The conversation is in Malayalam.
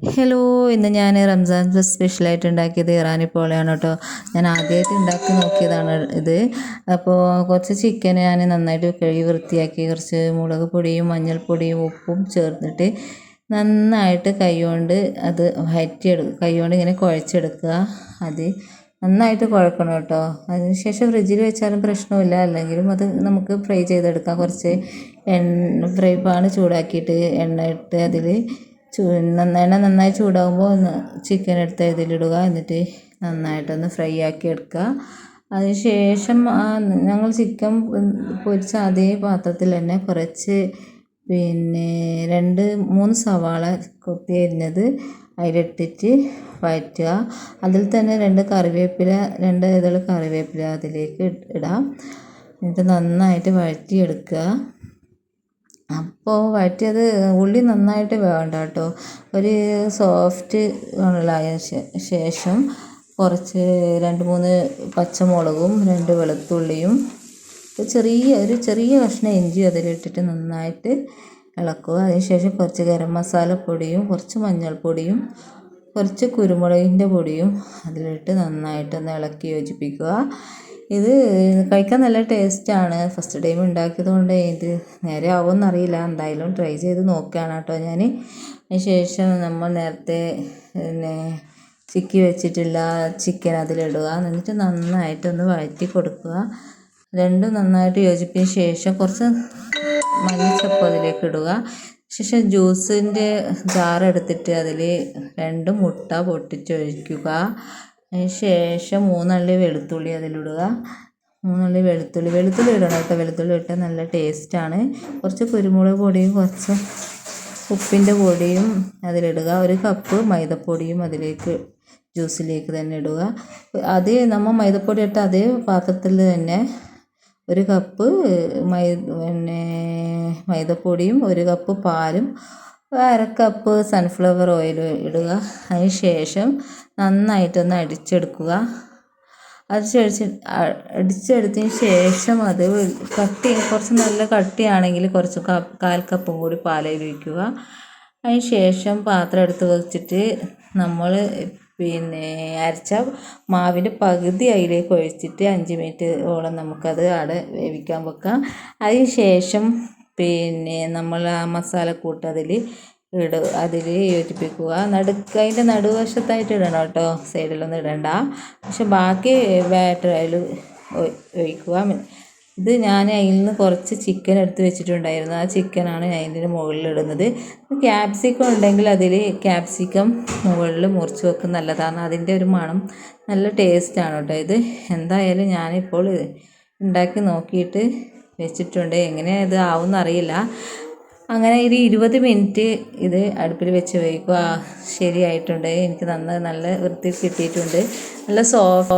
ഹലോ, ഇന്ന് ഞാൻ റംസാൻ സ്പെഷ്യലായിട്ട് ഉണ്ടാക്കിയത് ഇറാനി പോളയാണ് കേട്ടോ. ഞാൻ ആദ്യമായിട്ട് ഉണ്ടാക്കി നോക്കിയതാണ് ഇത്. അപ്പോൾ കുറച്ച് ചിക്കൻ ഞാൻ നന്നായിട്ട് കഴുകി വൃത്തിയാക്കി കുറച്ച് മുളക് പൊടിയും മഞ്ഞൾപ്പൊടിയും ഉപ്പും ചേർത്തിട്ട് നന്നായിട്ട് കൈകൊണ്ട് അത് കൈകൊണ്ട് ഇങ്ങനെ കുഴച്ചെടുക്കുക. അത് നന്നായിട്ട് കുഴക്കണം കേട്ടോ. അതിനുശേഷം ഫ്രിഡ്ജിൽ വെച്ചാലും പ്രശ്നമില്ല, അല്ലെങ്കിലും അത് നമുക്ക് ഫ്രൈ ചെയ്തെടുക്കാം. കുറച്ച് ഫ്രൈ പാൻ ചൂടാക്കിയിട്ട് എണ്ണ ഇട്ട് അതിൽ എണ്ണ നന്നായി ചൂടാകുമ്പോൾ ചിക്കൻ എടുത്ത് ഇതിലിടുക. എന്നിട്ട് നന്നായിട്ടൊന്ന് ഫ്രൈ ആക്കി എടുക്കുക. അതിനുശേഷം ഞങ്ങൾ ചിക്കൻ പൊരിച്ച അതേ പാത്രത്തിൽ തന്നെ കുറച്ച് 2-3 സവാള കൊത്തി അരിഞ്ഞത് അതിലിട്ടിട്ട് വഴറ്റുക. അതിൽ തന്നെ 2 ഇതൾ കറിവേപ്പില അതിലേക്ക് ഇടാം. എന്നിട്ട് നന്നായിട്ട് വഴറ്റിയെടുക്കുക. അപ്പോൾ വഴറ്റിയത് ഉള്ളി നന്നായിട്ട് വേണ്ട കേട്ടോ. ഒരു സോഫ്റ്റ് ആയ ശേഷം കുറച്ച് 2-3 പച്ചമുളകും 2 വെളുത്തുള്ളിയും ഒരു ചെറിയ കഷ്ണം ഇഞ്ചി അതിലിട്ടിട്ട് നന്നായിട്ട് ഇളക്കുക. അതിനുശേഷം കുറച്ച് ഗരം മസാലപ്പൊടിയും കുറച്ച് മഞ്ഞൾപ്പൊടിയും കുറച്ച് കുരുമുളകിൻ്റെ പൊടിയും അതിലിട്ട് നന്നായിട്ടൊന്ന് ഇളക്കി യോജിപ്പിക്കുക. ഇത് കഴിക്കാൻ നല്ല ടേസ്റ്റാണ്. ഫസ്റ്റ് ടൈം ഉണ്ടാക്കിയത് കൊണ്ട് ഇത് നേരെ ആവുമെന്നറിയില്ല. എന്തായാലും ട്രൈ ചെയ്ത് നോക്കുകയാണ് കേട്ടോ ഞാൻ. അതിന് ശേഷം നമ്മൾ നേരത്തെ ചിക്കി വെച്ചിട്ടുള്ള ചിക്കൻ അതിലിടുക. എന്നിട്ട് നന്നായിട്ടൊന്ന് വഴറ്റി കൊടുക്കുക. രണ്ടും നന്നായിട്ട് യോജിപ്പിച്ച ശേഷം കുറച്ച് മല്ലിച്ചപ്പ് അതിലേക്ക് ഇടുക. ശേഷം ജ്യൂസിൻ്റെ ജാറെടുത്തിട്ട് അതിൽ 2 മുട്ട പൊട്ടിച്ചൊഴിക്കുക. അതിന് ശേഷം 3 അല്ലി വെളുത്തുള്ളി അതിലിടുക. 3 അല്ലി വെളുത്തുള്ളി ഇടണം കേട്ടോ. വെളുത്തുള്ളി ഇട്ടാൽ നല്ല ടേസ്റ്റാണ്. കുറച്ച് കുരുമുളക് പൊടിയും കുറച്ച് ഉപ്പിൻ്റെ പൊടിയും അതിലിടുക. 1 കപ്പ് മൈദപ്പൊടിയും അതിലേക്ക് ജ്യൂസിലേക്ക് തന്നെ ഇടുക. അത് നമ്മൾ മൈദപ്പൊടി ഇട്ട അതേ പാത്രത്തിൽ തന്നെ 1 കപ്പ് മൈദപ്പൊടിയും 1 കപ്പ് പാലും 1/2 കപ്പ് സൺഫ്ലവർ ഓയിൽ ഇടുക. അതിന് ശേഷം നന്നായിട്ടൊന്ന് അടിച്ചെടുക്കുക. അടിച്ചെടുത്തതിന് ശേഷം അത് കുറച്ച് നല്ല കട്ടിയാണെങ്കിൽ കുറച്ച് 1/4 കപ്പും കൂടി പാലയിൽ ഒഴിക്കുക. അതിന് ശേഷം പാത്രം എടുത്ത് വെച്ചിട്ട് നമ്മൾ അരച്ച മാവിൻ്റെ പകുതി അതിലേക്ക് ഒഴിച്ചിട്ട് 5 മിനിറ്റ് ഓളം നമുക്കത് അവിടെ വേവിക്കാൻ വെക്കാം. അതിന് ശേഷം നമ്മൾ ആ മസാലക്കൂട്ട് അതിൽ യോജിപ്പിക്കുക. അതിൻ്റെ നടുവശത്തായിട്ട് ഇടണം കേട്ടോ, സൈഡിലൊന്നും ഇടണ്ട. പക്ഷെ ബാക്കി ബാറ്റർ അതിൽ ഒഴിക്കുക. ഇത് ഞാൻ അതിൽ നിന്ന് കുറച്ച് ചിക്കൻ എടുത്ത് വെച്ചിട്ടുണ്ടായിരുന്നു. ആ ചിക്കനാണ് അതിൻ്റെ മുകളിലിടുന്നത്. ക്യാപ്സിക്കം ഉണ്ടെങ്കിൽ അതിൽ ക്യാപ്സിക്കം മുകളിൽ മുറിച്ച് വെക്കുന്നത് നല്ലതാണ്. അതിൻ്റെ ഒരു മണം നല്ല ടേസ്റ്റാണ് കേട്ടോ. ഇത് എന്തായാലും ഞാനിപ്പോൾ ഉണ്ടാക്കി നോക്കിയിട്ട് വെച്ചിട്ടുണ്ട്. എങ്ങനെ ഇത് ആവുമെന്നറിയില്ല. അങ്ങനെ ഒരു 20 മിനിറ്റ് ഇത് അടുപ്പിൽ വെച്ച് വേവിക്കുക. ശരിയായിട്ടുണ്ട്. എനിക്ക് നല്ല വൃത്തി കിട്ടിയിട്ടുണ്ട്. നല്ല സോഫ്റ്റ്